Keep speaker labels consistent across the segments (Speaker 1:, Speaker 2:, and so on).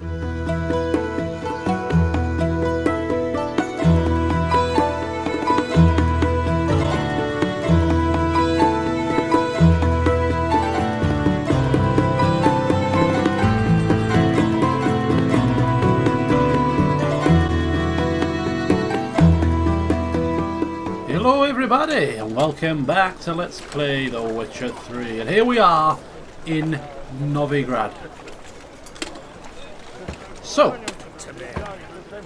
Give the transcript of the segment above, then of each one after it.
Speaker 1: Hello everybody and welcome back to Let's Play The Witcher 3, and here we are in Novigrad. So,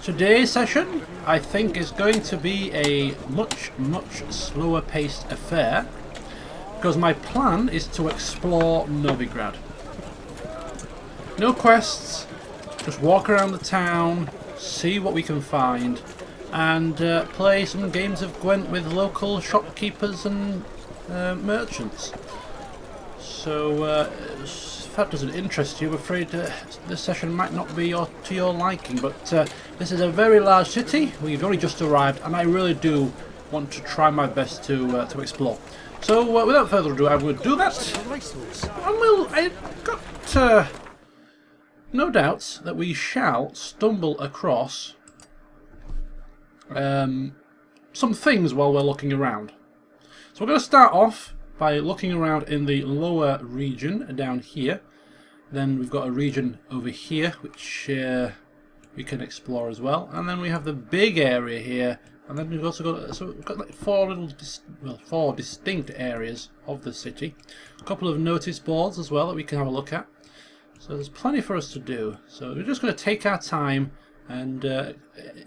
Speaker 1: today's session I think is going to be a much slower paced affair, because my plan is to explore Novigrad. No quests, just walk around the town, see what we can find, and play some games of Gwent with local shopkeepers and merchants. So if that doesn't interest you, I'm afraid this session might not be to your liking, but this is a very large city. We've only just arrived and I really do want to try my best to explore. So without further ado, I will do that, and I've got no doubts that we shall stumble across some things while we're looking around. So we're going to start off by looking around in the lower region down here. Then we've got a region over here which we can explore as well, and then we have the big area here, and then we've also got like four distinct areas of the city. A couple of notice boards as well that we can have a look at. So there's plenty for us to do. So we're just going to take our time and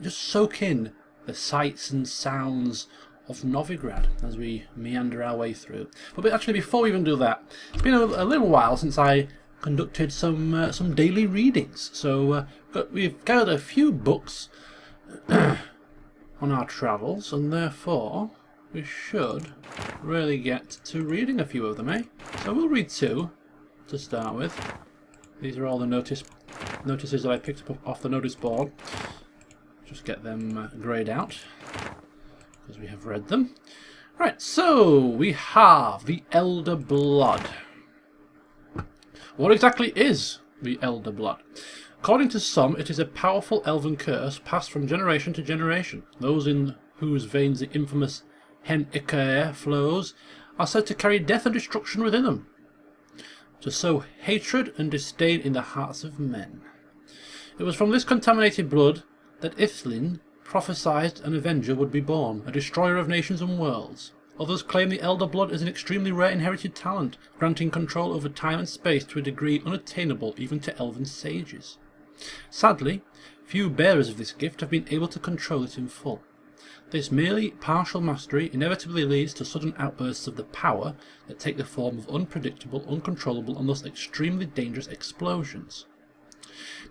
Speaker 1: just soak in the sights and sounds of Novigrad as we meander our way through. But actually, before we even do that, it's been a little while since I conducted some daily readings. So we've gathered a few books on our travels, and therefore we should really get to reading a few of them, eh? So we'll read two to start with. These are all the notices that I picked up off the notice board. Just get them greyed out, because we have read them. Right, so we have the Elder Blood. What exactly is the Elder Blood? According to some, it is a powerful elven curse passed from generation to generation. Those in whose veins the infamous Hen Icaer flows are said to carry death and destruction within them, to sow hatred and disdain in the hearts of men. It was from this contaminated blood that Ithlin prophesied an avenger would be born, a destroyer of nations and worlds. Others claim the Elder Blood is an extremely rare inherited talent, granting control over time and space to a degree unattainable even to elven sages. Sadly, few bearers of this gift have been able to control it in full. This merely partial mastery inevitably leads to sudden outbursts of the power that take the form of unpredictable, uncontrollable, and thus extremely dangerous explosions.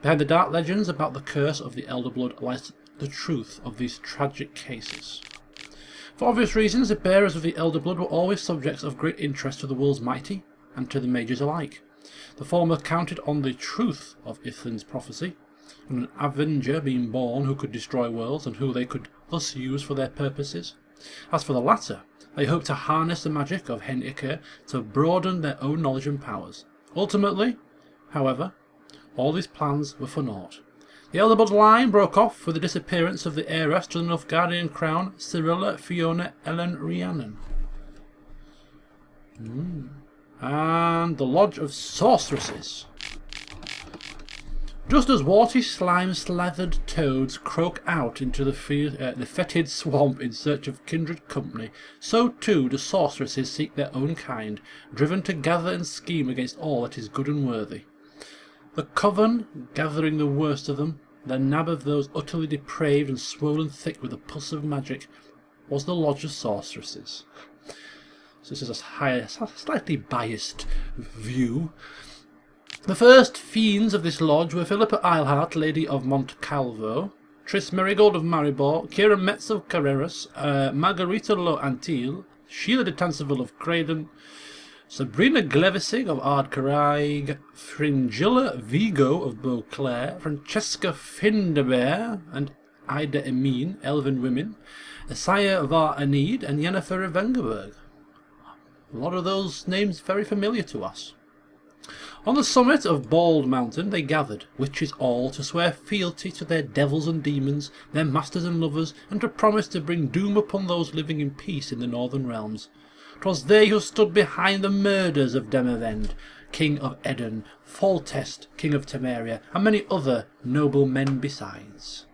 Speaker 1: Behind the dark legends about the curse of the Elder Blood lies the truth of these tragic cases. For obvious reasons, the bearers of the Elder Blood were always subjects of great interest to the world's mighty and to the mages alike. The former counted on the truth of Ithlin's prophecy, and an avenger being born who could destroy worlds and who they could thus use for their purposes. As for the latter, they hoped to harness the magic of Hen Icaer to broaden their own knowledge and powers. Ultimately, however, all these plans were for naught. The Elder Blood line broke off with the disappearance of the heiress to the Novgardian crown, Cyrilla Fiona Ellen Rhiannon. And the Lodge of Sorceresses. Just as warty slime-slathered toads croak out into the fetid swamp in search of kindred company, so too do sorceresses seek their own kind, driven to gather and scheme against all that is good and worthy. The coven, gathering the worst of them, the nab of those utterly depraved and swollen thick with the pus of magic, was the Lodge of Sorceresses. So this is a slightly biased view. The first fiends of this lodge were Philippa Eilhart, Lady of Montcalvo, Tris Merigold of Maribor, Kira Metz of Carreras, Margarita Lo Antil, Sheila de Tanseville of Craden, Sabrina Glevisig of Ardcaraig, Fringilla Vigo of Beauclair, Francesca Findebert and Ida Emine, Elven Women, Isaiah var Anid, and Yennefer of Vengerberg. A lot of those names very familiar to us. On the summit of Bald Mountain they gathered, witches all, to swear fealty to their devils and demons, their masters and lovers, and to promise to bring doom upon those living in peace in the northern realms. 'Twas they who stood behind the murders of Demavend, king of Eden, Foltest, king of Temeria, and many other noble men besides.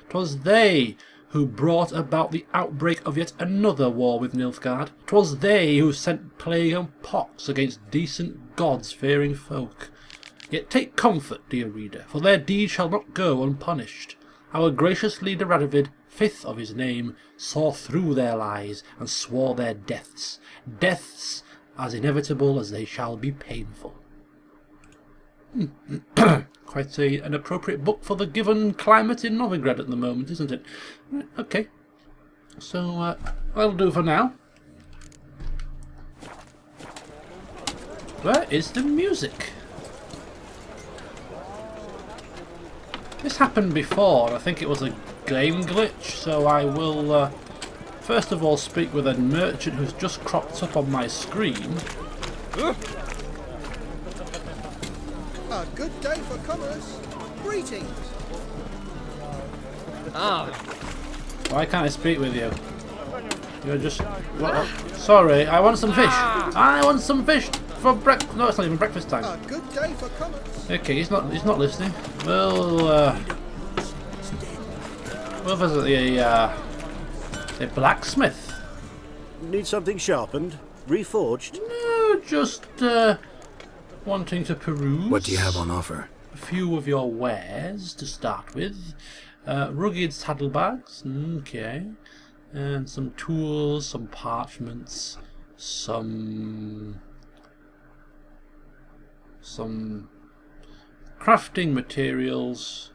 Speaker 1: 'Twas they who brought about the outbreak of yet another war with Nilfgaard. 'Twas they who sent plague and pox against decent gods-fearing folk. Yet take comfort, dear reader, for their deeds shall not go unpunished. Our gracious leader Radovid, fifth of his name, saw through their lies and swore their deaths, deaths as inevitable as they shall be painful. Quite an appropriate book for the given climate in Novigrad at the moment, isn't it? Okay, so that'll do for now. Where is the music? This happened before. I think it was a game glitch, so I will first of all speak with a merchant who's just cropped up on my screen.
Speaker 2: A good day for commerce. Greetings.
Speaker 1: Why can't I speak with you? You're just... What? Sorry, I want some fish. I want some fish for breakfast. No, it's not even breakfast time.
Speaker 2: A good day for commerce.
Speaker 1: Okay, he's not listening. We'll visit the blacksmith.
Speaker 3: Need something sharpened? Reforged?
Speaker 1: No, just wanting to peruse.
Speaker 4: What do you have on offer?
Speaker 1: A few of your wares to start with. Rugged saddlebags, okay. And some tools, some parchments, some crafting materials.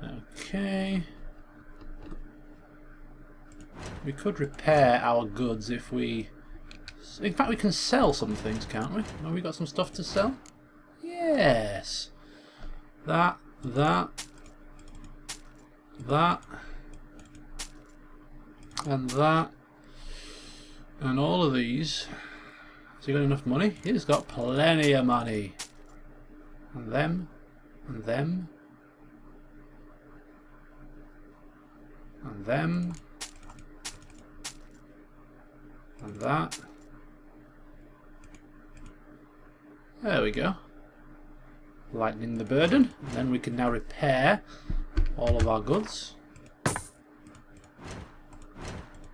Speaker 1: Okay. We could repair our goods if we... In fact, we can sell some things, can't we? Have we got some stuff to sell? Yes. That, and that, and all of these. Has he got enough money? He's got plenty of money. And them, and them, and them, and that. There we go. Lightening the burden. And then we can now repair all of our goods.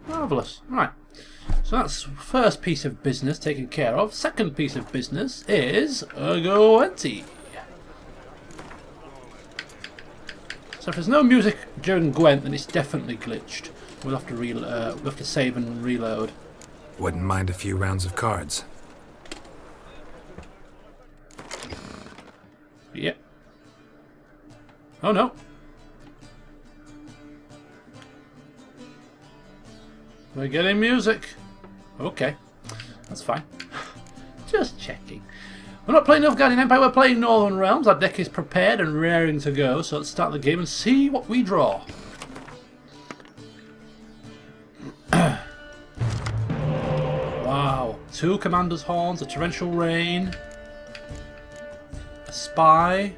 Speaker 1: Marvellous. Right. So that's first piece of business taken care of. Second piece of business is Gwent. So if there's no music during Gwent, then it's definitely glitched. We'll have to save and reload.
Speaker 4: Wouldn't mind a few rounds of cards.
Speaker 1: Yep. Oh no. We're getting music. Okay. That's fine. Just checking. We're not playing Nilfgaardian Empire, we're playing Northern Realms. Our deck is prepared and raring to go, so let's start the game and see what we draw. Wow. 2 Commander's Horns, a Torrential Rain, a Spy,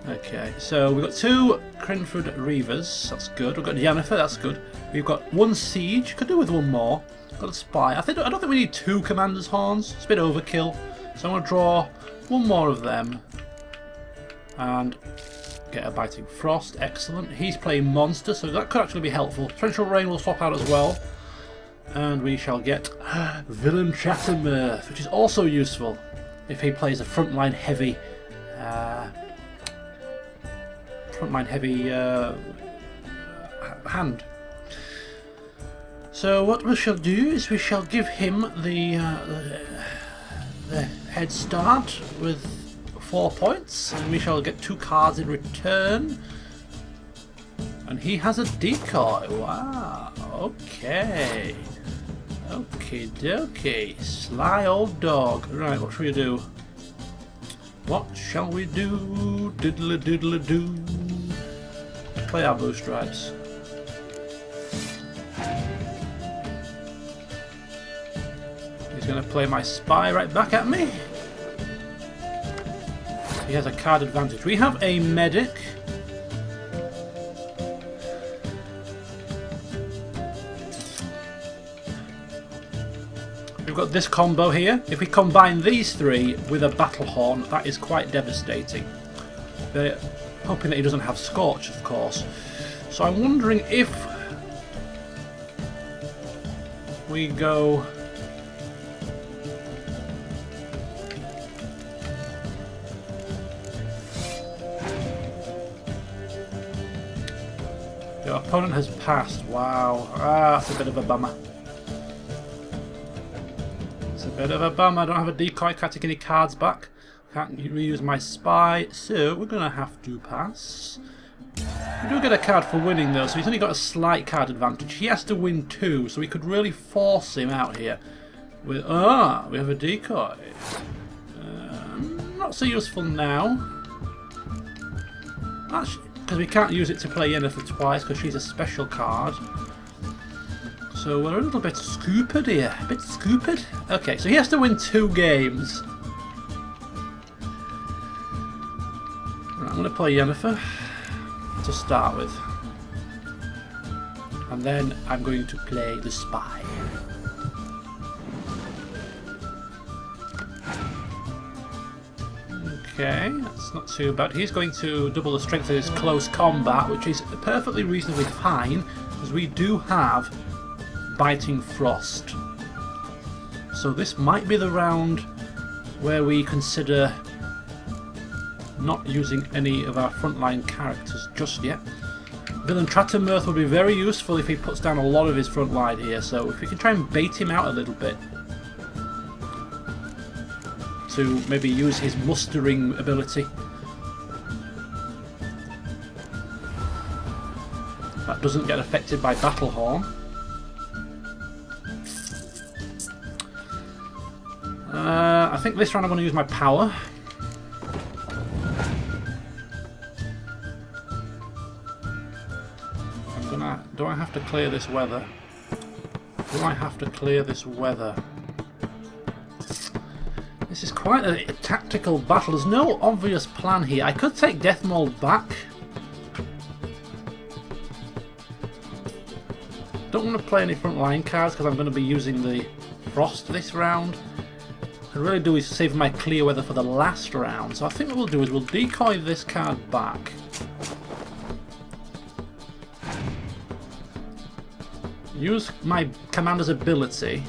Speaker 1: okay, so we've got 2 Crinford Reavers, that's good. We've got Yennefer, that's good. We've got 1 Siege, could do with 1 more. Got a Spy. I don't think we need 2 Commander's Horns, it's a bit overkill. So I'm going to draw 1 more of them and get a Biting Frost, excellent. He's playing Monster, so that could actually be helpful. Torrential Rain will swap out as well. And we shall get Villain Chattermirth, which is also useful if he plays a frontline heavy hand. So what we shall do is we shall give him the head start with 4 points, and we shall get 2 cards in return. And he has a decoy. Wow. Okay. Okie dokie. Sly old dog. Right, what shall we do? What shall we do? Diddle diddle do. Play our blue stripes. He's going to play my spy right back at me. He has a card advantage. We have a medic. We've got this combo here. If we combine these three with a battle horn, that is quite devastating. They're hoping that he doesn't have Scorch, of course. So I'm wondering if we go... Your opponent has passed. Wow. That's a bit of a bummer. It's a bit of a bummer. I don't have a decoy. Can't take any cards back. Can't reuse my spy. So we're going to have to pass. We do get a card for winning though, so he's only got a slight card advantage. He has to win 2, so we could really force him out here. With we have a decoy. Not so useful now. Actually, because we can't use it to play Yennefer twice, because she's a special card. So we're a little bit scooped here. A bit scooped. Okay, so he has to win 2 games. Right, I'm going to play Yennefer to start with. And then I'm going to play the spy. Okay, that's not too bad. He's going to double the strength of his close combat, which is perfectly reasonably fine, because we do have Biting Frost. So this might be the round where we consider not using any of our frontline characters just yet. Villain Trattenmirth would be very useful if he puts down a lot of his front line here, so if we can try and bait him out a little bit to maybe use his mustering ability. That doesn't get affected by Battle Horn. I think this round I'm going to use my power. Do I have to clear this weather? Do I have to clear this weather? This is quite a tactical battle. There's no obvious plan here. I could take Death Mold back. Don't want to play any frontline cards because I'm going to be using the Frost this round. I really do is save my clear weather for the last round. So I think what we'll do is we'll decoy this card back. Use my commander's ability.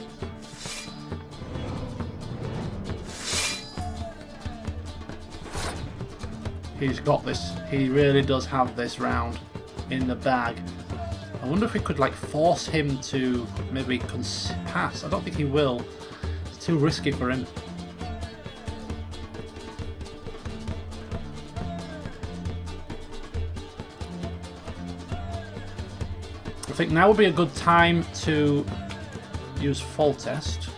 Speaker 1: He's got this. He really does have this round in the bag. I wonder if we could like force him to maybe pass. I don't think he will. It's too risky for him. I think now would be a good time to use Fall Test.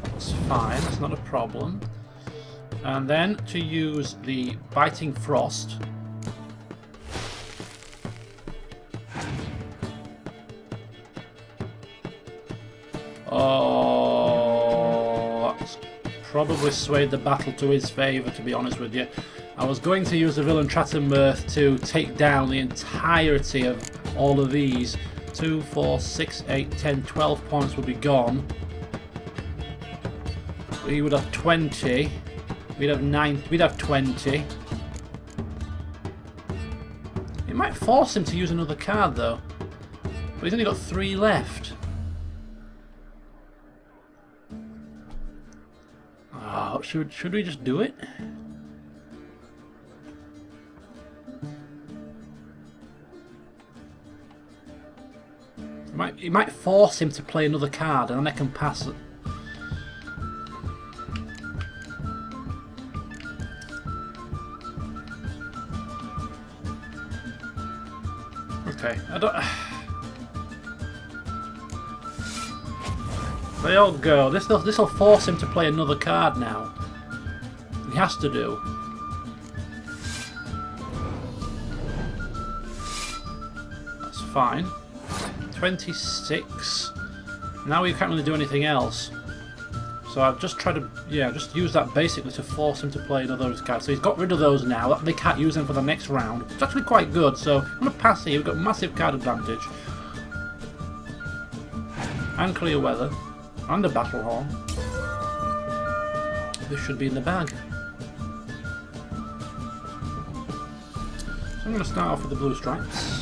Speaker 1: That's fine, that's not a problem. And then to use the Biting Frost. Oh, that's probably swayed the battle to his favour, to be honest with you. I was going to use the Villain Trattenmirth to take down the entirety of all of these. 2, 4, 6, 8, 10, 12 points would be gone. We would have 20. We'd have 9. We'd have 20. It might force him to use another card though. But he's only got 3 left. Oh, should we just do it? It might force him to play another card and then I can pass it. Okay, I don't... They all go. This'll force him to play another card now. He has to do. fine. 26. Now we can't really do anything else. So I've just tried to, just use that basically to force him to play another of his cards. So he's got rid of those now. They can't use them for the next round. It's actually quite good. So I'm going to pass here. We've got massive card advantage. And clear weather. And a battle horn. This should be in the bag. So I'm going to start off with the blue stripes.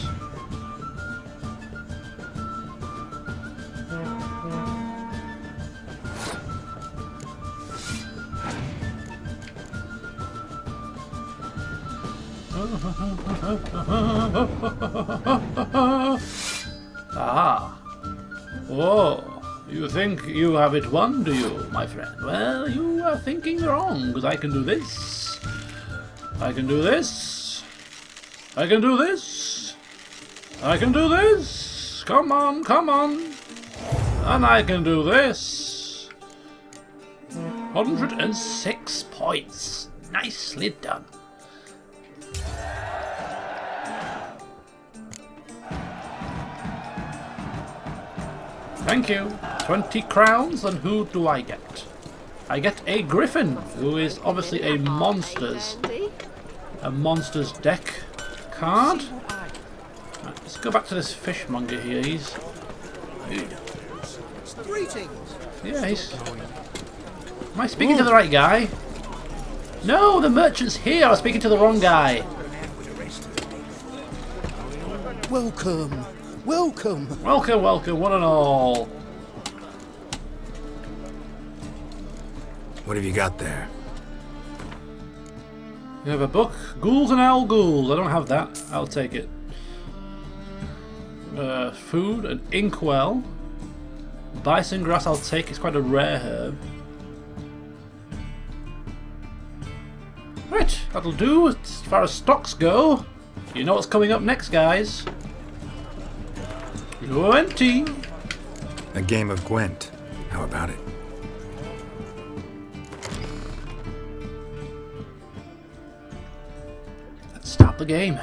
Speaker 1: Ah. Oh, you think you have it won, do you, my friend? Well, you are thinking wrong, because I can do this. I can do this. I can do this. I can do this. Come on, come on. And I can do this. 106 points. Nicely done. Thank you. 20 crowns, and who do I get? I get a griffin, who is obviously a monster's deck card. Right, let's go back to this fishmonger here. He's...
Speaker 2: Greetings.
Speaker 1: Yeah, he's... Am I speaking to the right guy? No, the merchant's here. I was speaking to the wrong guy.
Speaker 2: Welcome. Welcome.
Speaker 1: Welcome, welcome, one and all.
Speaker 4: What have you got there?
Speaker 1: You have a book, Ghouls and Owl Ghouls. I don't have that. I'll take it. Food, an inkwell. Bison grass I'll take. It's quite a rare herb. Right, that'll do as far as stocks go. You know what's coming up next, guys. Gwent.
Speaker 4: A game of Gwent. How about it?
Speaker 1: Let's start the game.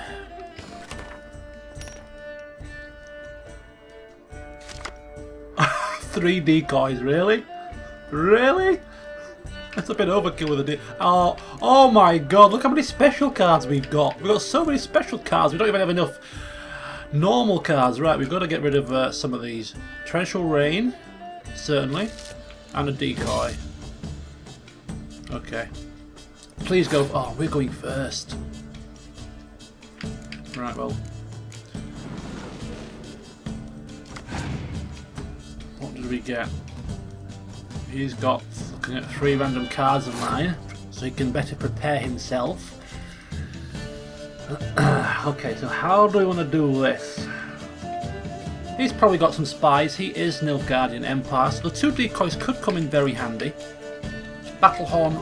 Speaker 1: Three decoys, really? Really? That's a bit overkill with the oh my god, look how many special cards we've got. We've got so many special cards, we don't even have enough normal cards. Right, we've got to get rid of some of these. Torrential Rain, certainly. And a decoy. Okay. Please go. Oh, we're going first. Right, well. What did we get? He's got, looking at 3 random cards of mine, so he can better prepare himself. Okay, so how do we want to do this? He's probably got some spies. He is Nilfgaardian Empire, so the 2 decoys could come in very handy. Battlehorn,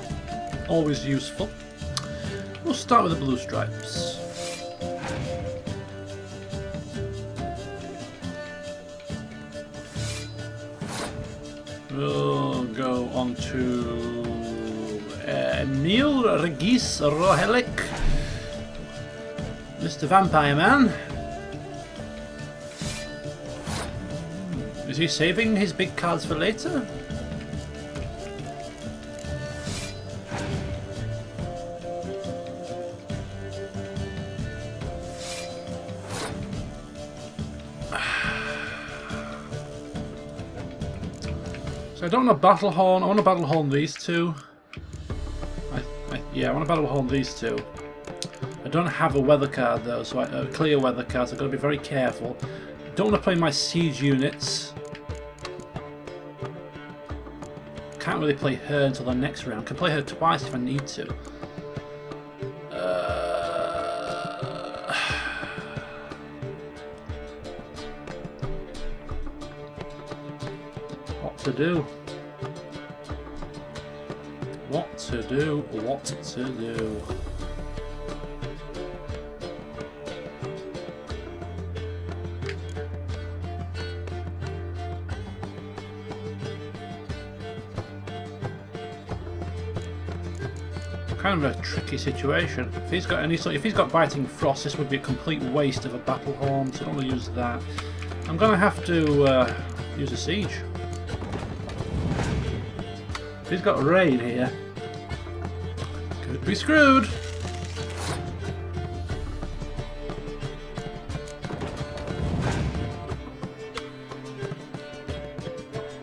Speaker 1: always useful. We'll start with the blue stripes. We'll go on to Emil Regis Rohelik, Mr. Vampire Man. Is he saving his big cards for later? So I don't want to Battlehorn. I want to Battlehorn these 2. Yeah, I want to Battlehorn these 2. I don't have a weather card though, so a clear weather card, so I've got to be very careful. Don't want to play my siege units. Can't really play her until the next round. Can play her twice if I need to. What to do? What to do? What to do? kind of a tricky situation. If he's got if he's got biting frost, this would be a complete waste of a battle horn, so I don't want to use that. I'm gonna have to use a siege. If he's got raid here, could be screwed.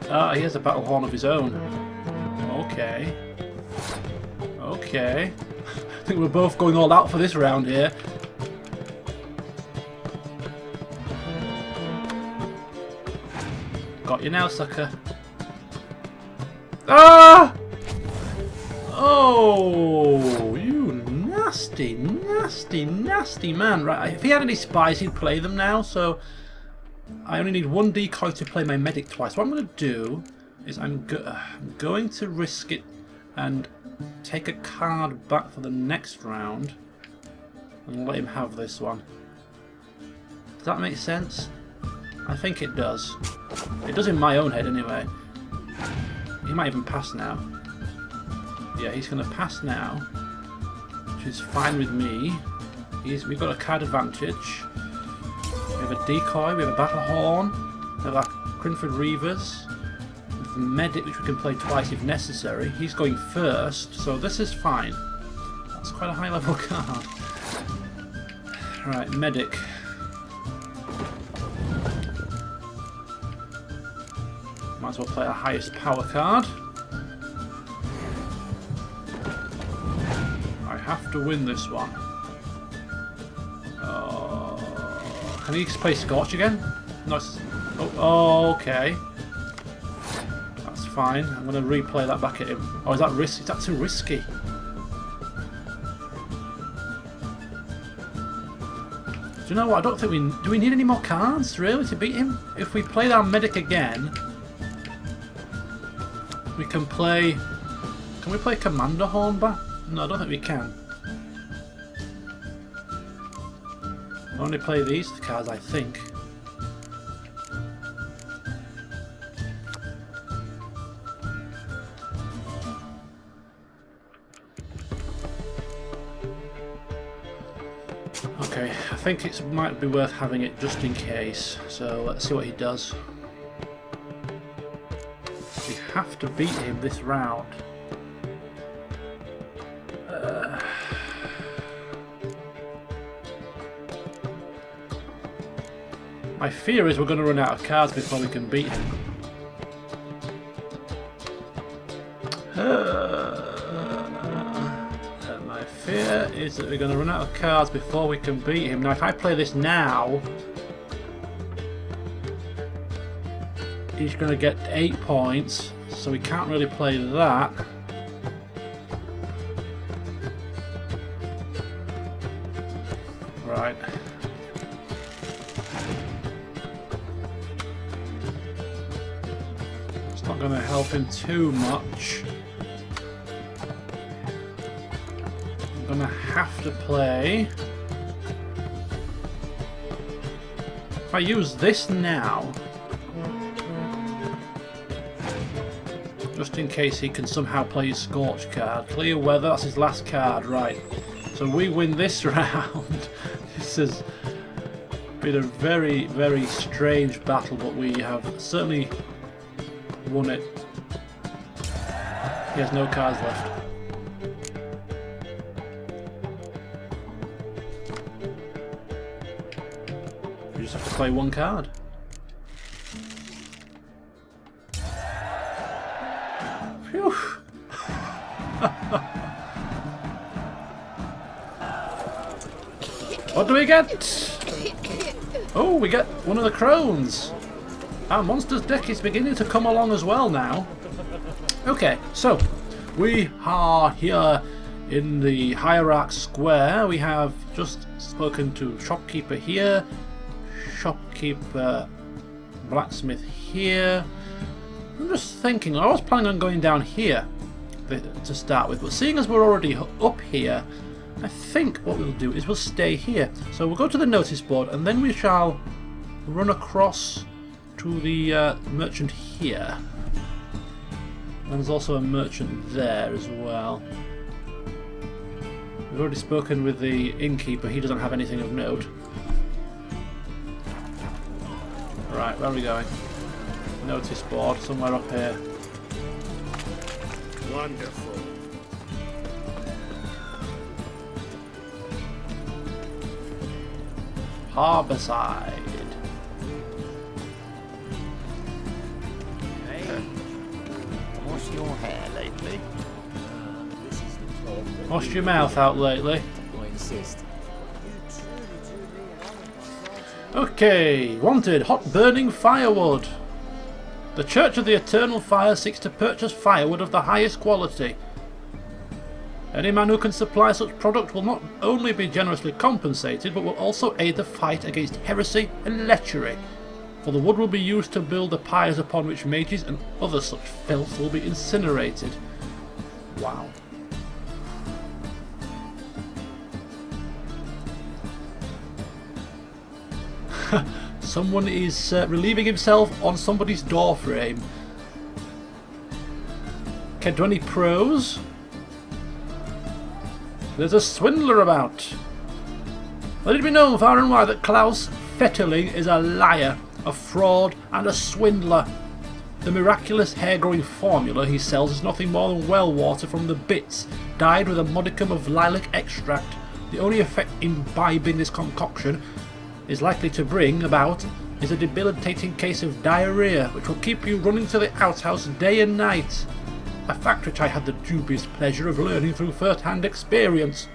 Speaker 1: Ah, he has a battle horn of his own. Okay. Okay. I think we're both going all out for this round here. Got you now, sucker. Ah! Oh, you nasty, nasty, nasty man. Right, if he had any spies, he'd play them now, so I only need one decoy to play my medic twice. What I'm going to do is I'm going to risk it and take a card back for the next round and let him have this one. Does that make sense? I think it does. It does in my own head anyway. He might even pass now. Yeah, he's going to pass now, which is fine with me. We've got a card advantage. We have a decoy, we have a battle horn, we have our Crinford Reavers, we have a medic which we can play twice if necessary. He's going first, so this is fine. That's quite a high level card. Right, medic. Might as well play our highest power card. I have to win this one. Can he play Scorch again? No, oh, okay. That's fine. I'm going to replay that back at him. Oh, is that risky? Is that too risky? Do you know what? I don't think do we need any more cards really to beat him? If we play our medic again, we can play. Can we play Commander Horn back? No, I don't think we can. I only play these cards, I think. Okay, I think it might be worth having it just in case. So let's see what he does. We have to beat him this round. My fear is we're going to run out of cards before we can beat him. My fear is that we're going to run out of cards before we can beat him. Now if I play this now, he's going to get 8 points, so we can't really play that. Right. Not going to help him too much. I'm going to have to play. If I use this now, just in case he can somehow play his Scorch card. Clear weather, that's his last card, right. So we win this round. This has been a very, very strange battle, but we have certainly won it. He has no cards left. You just have to play one card. Phew. What do we get? Oh, we get one of the crones. Our monsters deck is beginning to come along as well now. Okay, so we are here in the Hierarch Square. We have just spoken to shopkeeper here, shopkeeper blacksmith here. I'm just thinking, I was planning on going down here to start with, but seeing as we're already up here, I think what we'll do is we'll stay here. So we'll go to the notice board and then we shall run across to the merchant here. And there's also a merchant there as well. We've already spoken with the innkeeper, he doesn't have anything of note. Right, where are we going? Notice board, somewhere up here.
Speaker 3: Wonderful.
Speaker 1: Harbourside.
Speaker 5: Hey, wash your hair lately?
Speaker 1: Washed your mouth out lately?
Speaker 5: I insist.
Speaker 1: Okay, wanted, hot burning firewood. The Church of the Eternal Fire seeks to purchase firewood of the highest quality. Any man who can supply such product will not only be generously compensated, but will also aid the fight against heresy and lechery. For the wood will be used to build the pyres upon which mages and other such filth will be incinerated. Wow. Someone is relieving himself on somebody's door frame. Okay, do any pros? There's a swindler about. Let it be known far and wide that Klaus Fetterling is a liar, a fraud and a swindler. The miraculous hair-growing formula he sells is nothing more than well water from the bits, dyed with a modicum of lilac extract. The only effect imbibing this concoction is likely to bring about is a debilitating case of diarrhea, which will keep you running to the outhouse day and night. A fact which I had the dubious pleasure of learning through first-hand experience.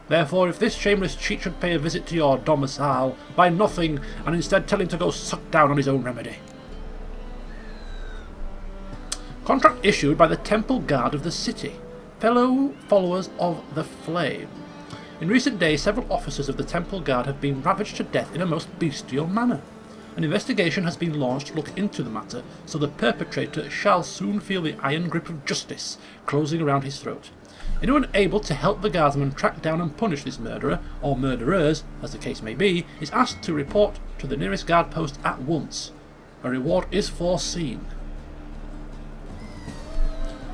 Speaker 1: Therefore, if this shameless cheat should pay a visit to your domicile, buy nothing, and instead tell him to go suck down on his own remedy. Contract issued by the Temple Guard of the city, fellow followers of the Flame. In recent days, several officers of the Temple Guard have been ravaged to death in a most bestial manner. An investigation has been launched to look into the matter, so the perpetrator shall soon feel the iron grip of justice closing around his throat. Anyone able to help the guardsmen track down and punish this murderer, or murderers, as the case may be, is asked to report to the nearest guard post at once. A reward is foreseen.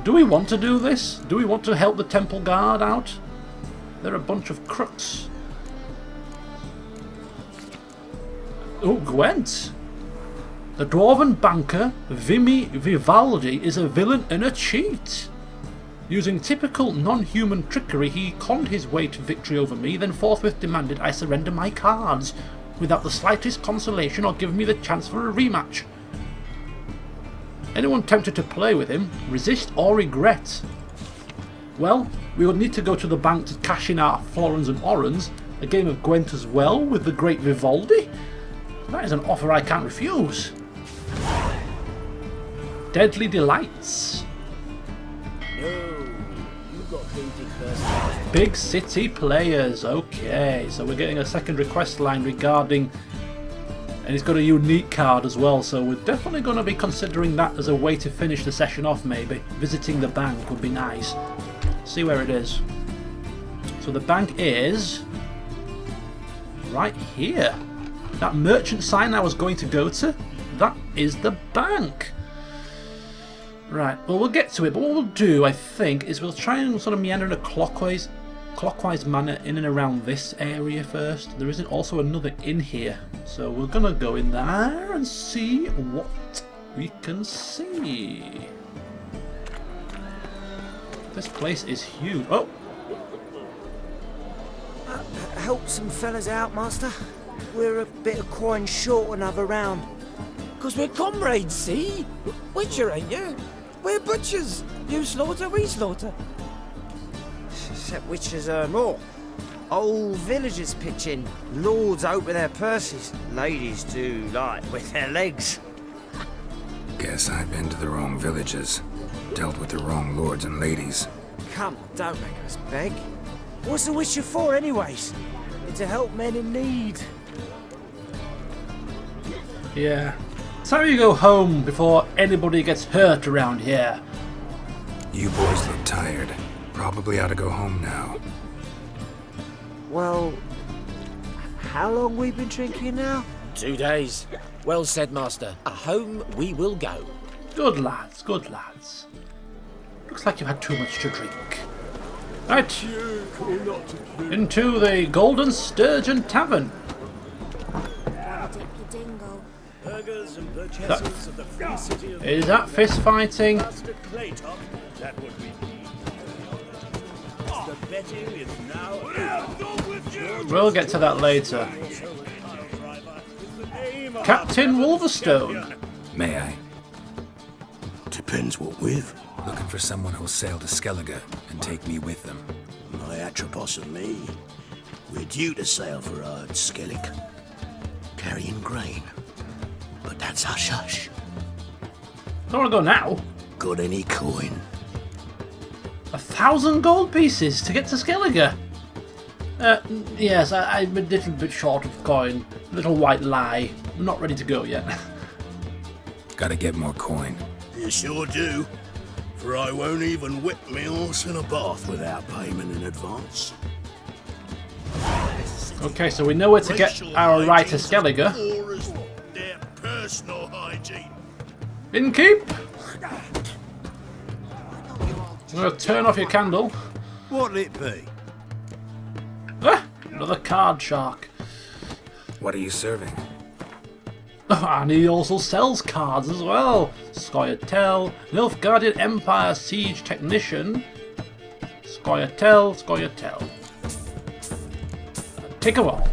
Speaker 1: Do we want to do this? Do we want to help the Temple Guard out? They're a bunch of crooks. Oh, Gwent! The dwarven banker, Vimy Vivaldi, is a villain and a cheat. Using typical non-human trickery, he conned his way to victory over me, then forthwith demanded I surrender my cards, without the slightest consolation or giving me the chance for a rematch. Anyone tempted to play with him, resist or regret. Well, we would need to go to the bank to cash in our florins and orans, a game of Gwent as well, with the great Vivaldi. That is an offer I can't refuse. Deadly Delights.
Speaker 3: No, you got booted first.
Speaker 1: Big City Players. Okay, so we're getting a second request line regarding... And it's got a unique card as well, so we're definitely going to be considering that as a way to finish the session off, maybe. Visiting the bank would be nice. See where it is. So the bank is... right here. That merchant sign I was going to go to, that is the bank. Right, well, we'll get to it, but what we'll do, I think, is we'll try and sort of meander in a clockwise manner in and around this area first. There isn't also another inn here, so we're going to go in there and see what we can see. This place is huge. Oh!
Speaker 2: Help some fellas out, master. We're a bit of coin short another round.
Speaker 5: 'Cause we're comrades, see? Witcher, ain't you? We're butchers. You slaughter, we slaughter.
Speaker 2: Except witches earn more. Old villagers pitch in. Lords open their purses. Ladies do like with their legs.
Speaker 4: Guess I've been to the wrong villages. Dealt with the wrong lords and ladies.
Speaker 2: Come, don't make us beg. What's the witcher for, anyways? It's to help men in need.
Speaker 1: Yeah. It's how you go home before anybody gets hurt around here.
Speaker 4: You boys look tired. Probably ought to go home now.
Speaker 2: Well, how long we been drinking now?
Speaker 5: 2 days. Well said, master. Home we will go.
Speaker 1: Good lads, good lads. Looks like you've had too much to drink. Right, into the Golden Sturgeon Tavern.
Speaker 6: Dip your dingle.
Speaker 3: Burgers and purchasers of the free city of
Speaker 1: Is that fist fighting?
Speaker 3: Master Claytop. That would be the betting is now.
Speaker 1: We'll get to that later. Captain Wolverstone.
Speaker 4: May I?
Speaker 7: Depends what with.
Speaker 4: Looking for someone who'll sail to Skellige and take me with them.
Speaker 7: My Atropos and me. We're due to sail for Skellig, carrying grain. But that's hush-hush.
Speaker 1: Don't want to go now.
Speaker 7: Got any coin?
Speaker 1: 1,000 gold pieces to get to Skellige. Yes, I'm a little bit short of coin. Little white lie. I'm not ready to go yet.
Speaker 4: Gotta get more coin.
Speaker 7: You sure do. For I won't even whip me horse in a bath without payment in advance.
Speaker 1: Okay, so we know where to get our ride to Skellige.
Speaker 7: Or is their personal hygiene?
Speaker 1: Innkeep! I'm going to turn off your candle.
Speaker 7: What'll it be?
Speaker 1: Ah, another card shark.
Speaker 4: What are you serving?
Speaker 1: And he also sells cards as well. Scoia'tael, Nilfgaardian Empire Siege Technician. Scoia'tael. Take 'em all.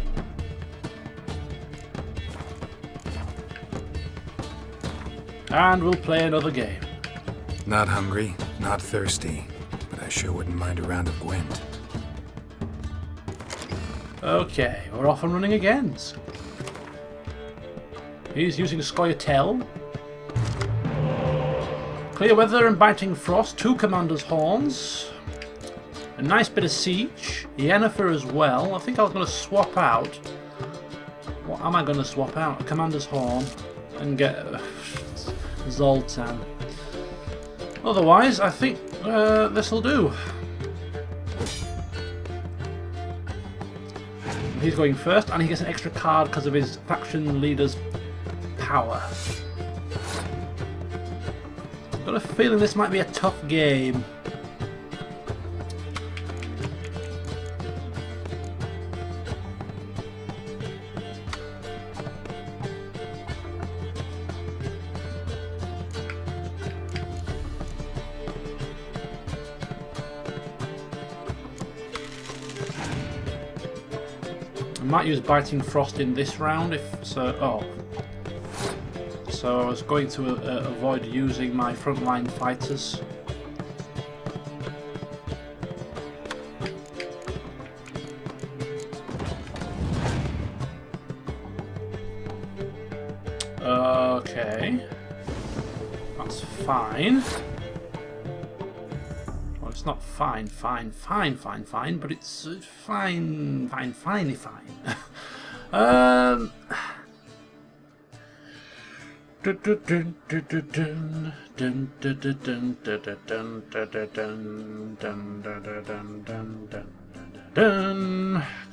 Speaker 1: And we'll play another game.
Speaker 4: Not hungry, not thirsty, but I sure wouldn't mind a round of Gwent.
Speaker 1: Okay, we're off and running again. He's using Scoia'tael. Clear weather and biting frost, 2 commander's horns. A nice bit of siege. Yennefer as well. I think I was going to swap out. What am I going to swap out? A commander's horn and get Zoltan. Otherwise, I think this will do. He's going first, and he gets an extra card because of his faction leader's power. Got a feeling this might be a tough game. I might use Biting Frost in this round if so. Oh. So I was going to avoid using my frontline fighters. Okay. That's fine. Well, it's not fine, but it's fine. To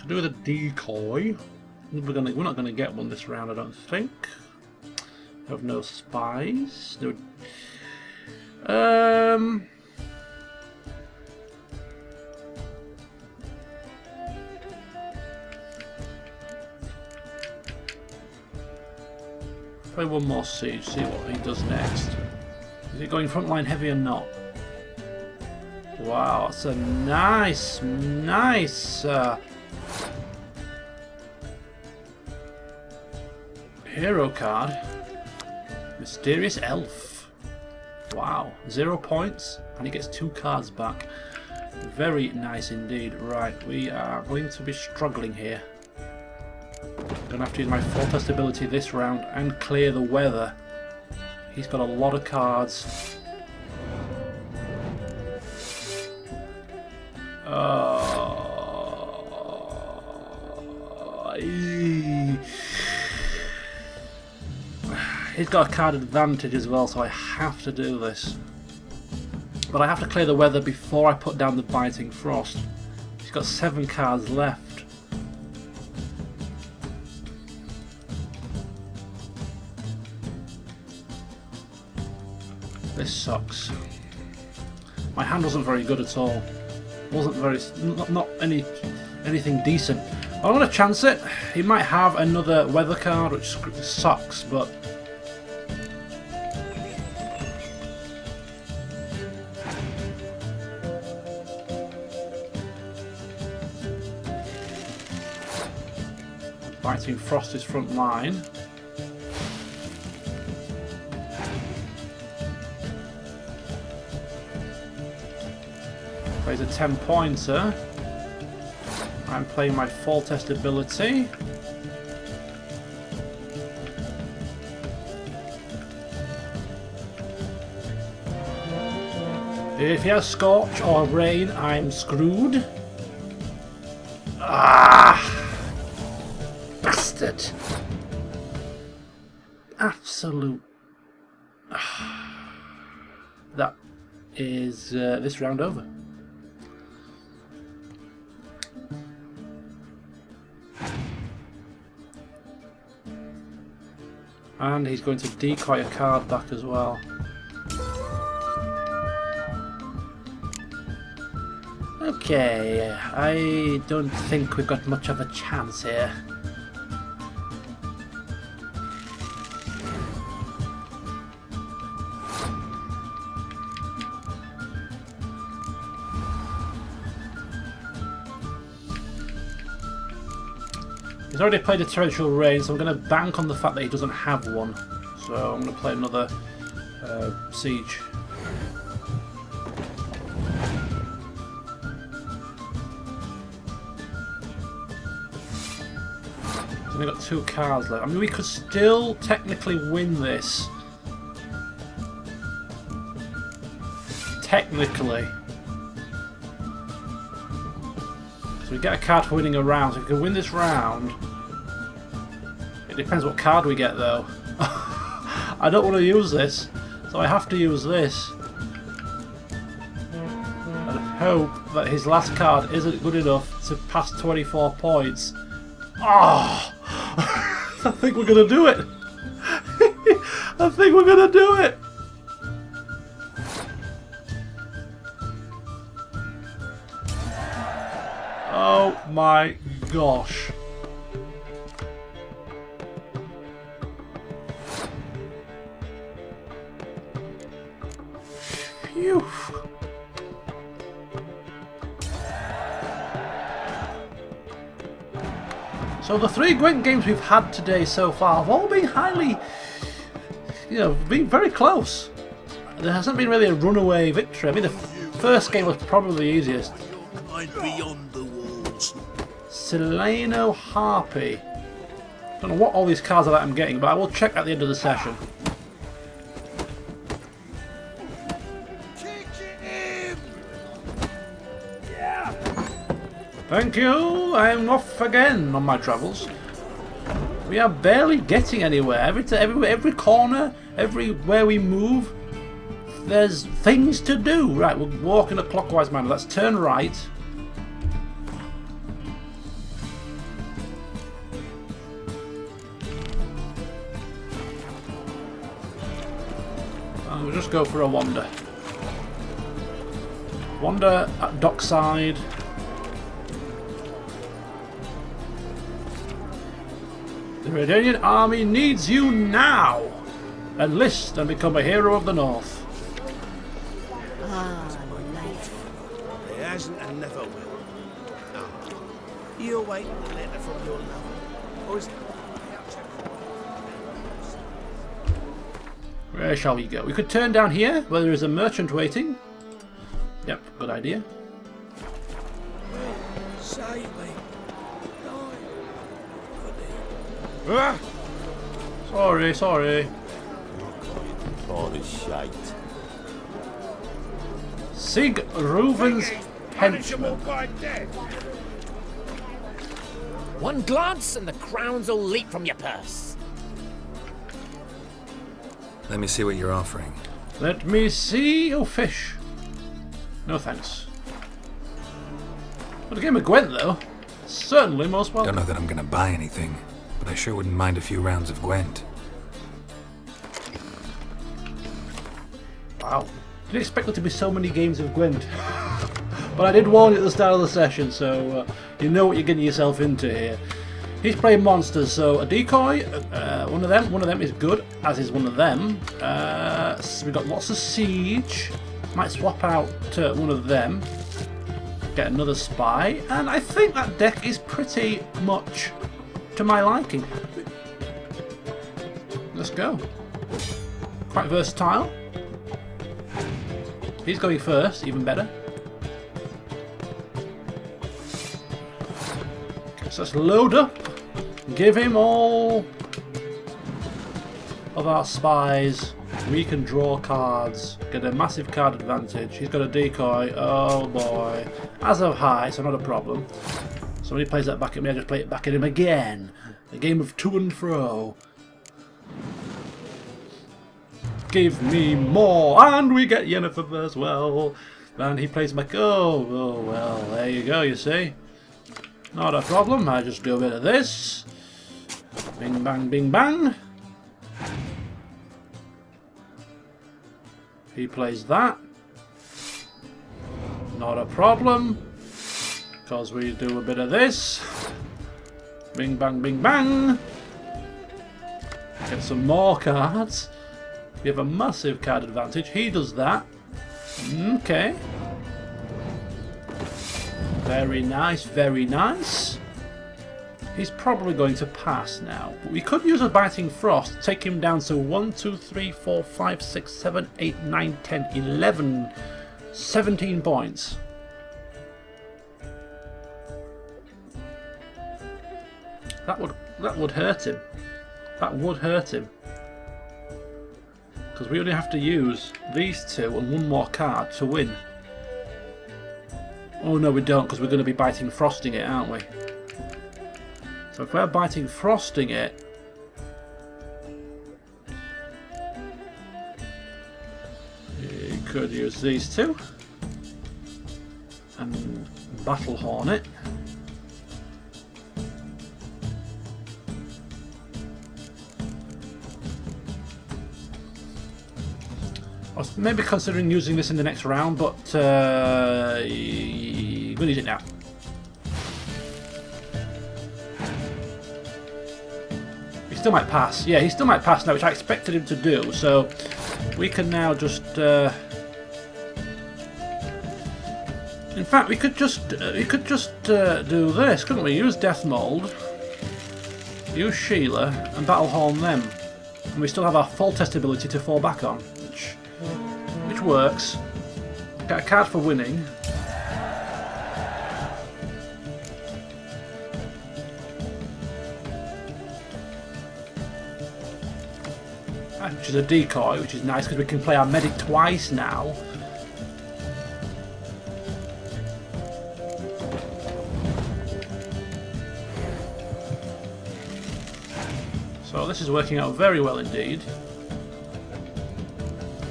Speaker 1: do with a decoy. We're not gonna get one this round, I don't think. We have no spies. No. Play one more siege, see what he does next. Is he going frontline heavy or not? Wow, that's a nice hero card. Mysterious Elf. Wow, 0 points, and he gets 2 cards back. Very nice indeed. Right, we are going to be struggling here. Gonna have to use my full test ability this round and clear the weather. He's got a lot of cards. He's got a card advantage as well, so I have to do this. But I have to clear the weather before I put down the Biting Frost. He's got 7 cards left. This sucks. My hand wasn't very good at all. wasn't very, not anything decent. I'm going to chance it. He might have another weather card, which sucks, but fighting Frosty's front line. Plays a 10-pointer. I'm playing my fall test ability. If he has Scorch or Rain, I'm screwed. Ah! Bastard! Absolute. That is this round over. And he's going to decoy a card back as well. Okay, I don't think we've got much of a chance here. He's already played a torrential rain, so I'm going to bank on the fact that he doesn't have one. So I'm going to play another siege. He's only got 2 cards left. I mean, we could still technically win this. Technically. So we get a card for winning a round. So if we can win this round, it depends what card we get though. I don't want to use this, so I have to use this. And hope that his last card isn't good enough to pass 24 points. Oh! I think we're going to do it! I think we're going to do it! Oh my gosh. Phew. So the 3 Gwent games we've had today so far have all been highly, been very close. There hasn't been really a runaway victory. I mean, the first game was probably the easiest.
Speaker 7: Beyond the walls.
Speaker 1: Seleno Harpy. Don't know what all these cards are that I'm getting, but I will check at the end of the session. Thank you. I'm off again on my travels. We are barely getting anywhere. Every corner, everywhere we move, there's things to do. Right, we'll walk in a clockwise manner. Let's turn right. And we'll just go for a wander. Wander at dockside. The Redanian army needs you now! Enlist and become a hero of the North.
Speaker 6: Ah, life.
Speaker 7: It hasn't and never will.
Speaker 5: You awaiting a letter from your lover? Or is it...
Speaker 1: Where shall we go? We could turn down here, where there is a merchant waiting. Yep, good idea.
Speaker 5: Save me.
Speaker 1: Sorry.
Speaker 8: All this shite.
Speaker 1: Sig Reuven's henchman.
Speaker 5: One glance and the crowns will leap from your purse.
Speaker 4: Let me see what you're offering.
Speaker 1: Let me see your fish. No thanks. But a game of Gwent though. Certainly most welcome.
Speaker 4: Don't know that I'm gonna buy anything, but I sure wouldn't mind a few rounds of Gwent.
Speaker 1: Wow. Didn't expect there to be so many games of Gwent. But I did warn you at the start of the session, so you know what you're getting yourself into here. He's playing monsters, so a decoy, one of them is good, as is one of them. So we've got lots of siege. Might swap out one of them. Get another spy, and I think that deck is pretty much to my liking. Let's go. Quite versatile. He's going first, even better. So let's load up, give him all of our spies. We can draw cards, get a massive card advantage. He's got a decoy, oh boy. As of high, so not a problem. So when he plays that back at me, I just play it back at him again. A game of to and fro. Give me more, and we get Yennefer as well. And he plays back, oh well, there you go, you see. Not a problem, I just do a bit of this. Bing bang, bing bang. He plays that. Not a problem. Because we do a bit of this. Bing bang, bing bang. Get some more cards. We have a massive card advantage. He does that. Okay. Very nice, very nice. He's probably going to pass now. But we could use a Biting Frost to take him down to 1, 2, 3, 4, 5, 6, 7, 8, 9, 10, 11, 17 points. That would hurt him. That would hurt him. Because we only have to use these two and one more card to win. Oh no, we don't, because we're going to be Biting Frosting it, aren't we? So if we're Biting Frosting it, you could use these two and Battle Hornet. I was maybe considering using this in the next round, but we'll use it now. He still might pass. Yeah, he still might pass now, which I expected him to do. So we can now just. In fact, we could just do this, couldn't we? Use Death Mold, use Sheila, and Battle Horn them, and we still have our full test ability to fall back on, which works. Get a card for winning. Which is a decoy, which is nice because we can play our medic twice now. So this is working out very well indeed.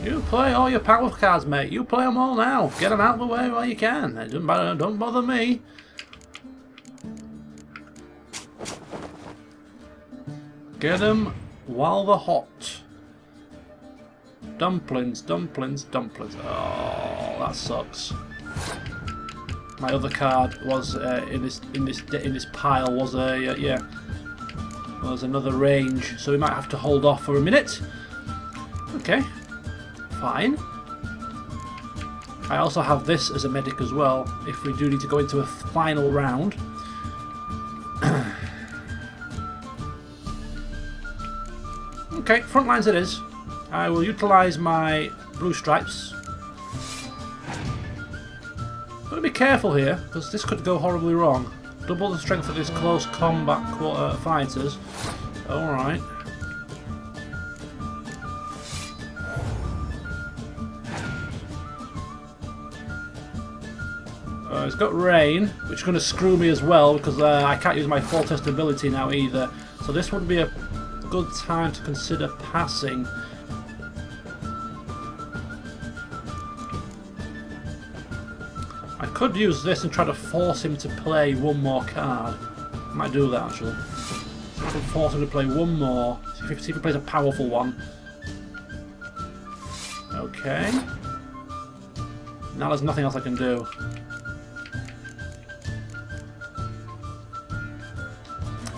Speaker 1: You play all your power cards, mate. You play them all now. Get them out of the way while you can. It doesn't matter. Don't bother me. Get them while they're hot. Dumplings, dumplings, dumplings. Oh, that sucks. My other card was in this pile was a yeah. Well, there's another range, so we might have to hold off for a minute. Okay. Fine. I also have this as a medic as well, if we do need to go into a final round. Okay, front lines it is. I will utilise my blue stripes. Gotta be careful here, because this could go horribly wrong. Double the strength of his close combat fighters. Alright. It's got rain, which is going to screw me as well because I can't use my full test ability now either. So this would be a good time to consider passing. I could use this and try to force him to play one more card. I might do that actually. So I could force him to play one more. See if he plays a powerful one. Okay. Now there's nothing else I can do.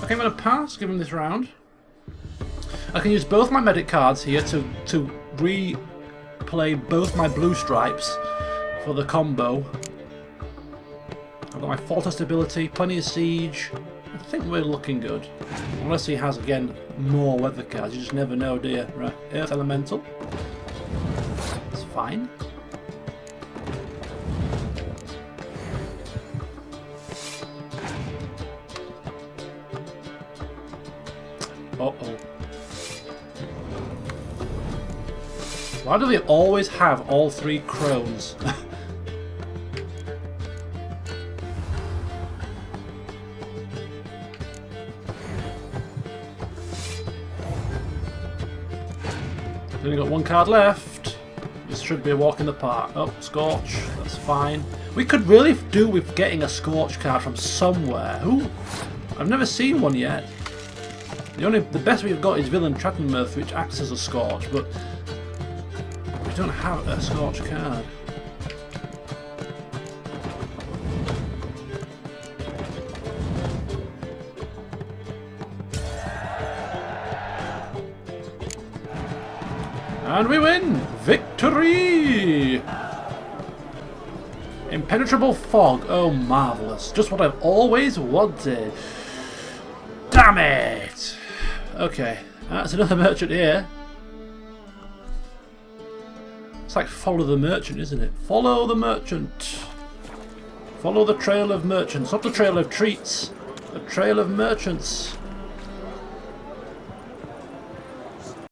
Speaker 1: Okay, I'm going to pass, give him this round. I can use both my medic cards here to replay both my blue stripes for the combo. I've got my Fortress ability, plenty of siege. I think we're looking good. Unless he has, again, more weather cards. You just never know, do you? Right, Earth Elemental. It's fine. Uh-oh. Why do they always have all 3 crones? Only got 1 card left. This should be a walk in the park. Oh, Scorch. That's fine. We could really do with getting a Scorch card from somewhere. Who? I've never seen one yet. The best we've got is Villain Trattenmirth, which acts as a Scorch, but we don't have a Scorch card. And we win! Victory! Impenetrable fog. Oh, marvellous. Just what I've always wanted. Damn it! Okay, that's another merchant here. It's like follow the merchant, isn't it? Follow the merchant. Follow the trail of merchants. Not the trail of treats. The trail of merchants.